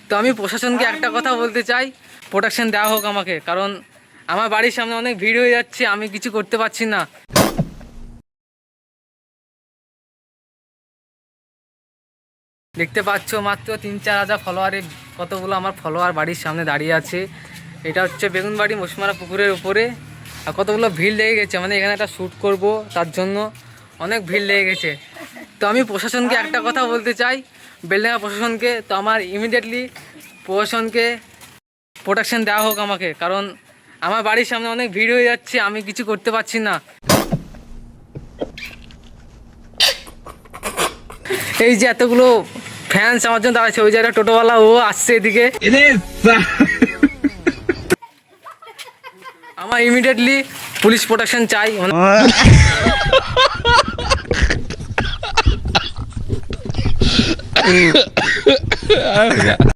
তো আমি প্রশাসনকে একটা কথা বলতে চাই, প্রোটেকশন দেওয়া হোক আমাকে, কারণ আমার বাড়ির সামনে অনেক ভিড় হয়ে যাচ্ছে, আমি কিছু করতে পারছি না। দেখতে পাচ্ছ মাত্র 3-4 হাজার ফলোয়ারে কতগুলো আমার ফলোয়ার বাড়ির সামনে দাঁড়িয়ে আছে। এটা হচ্ছে বেগুনবাড়ি মশমারা পুকুরের উপরে। আর কতগুলো ভিড় লেগে গেছে, মানে এখানে একটা শ্যুট করব, তার জন্য অনেক ভিড় লেগে গেছে। তো আমি প্রশাসনকে একটা কথা বলতে চাই, বেলডাঙ্গা প্রশাসনকে, তো আমার ইমিডিয়েটলি প্রশাসনকে প্রোটেকশন দেওয়া হোক আমাকে, কারণ আমার বাড়ির সামনে অনেক ভিড় হয়ে যাচ্ছে, আমি কিছু করতে পারছি না। এই যে এতগুলো ফ্যান্স আমার জন্য দাঁড়াচ্ছে, ওই জায়গায় টোটোওয়ালা ও আসছে এদিকে। আমার ইমিডিয়েটলি পুলিশ প্রোটেকশন চাই।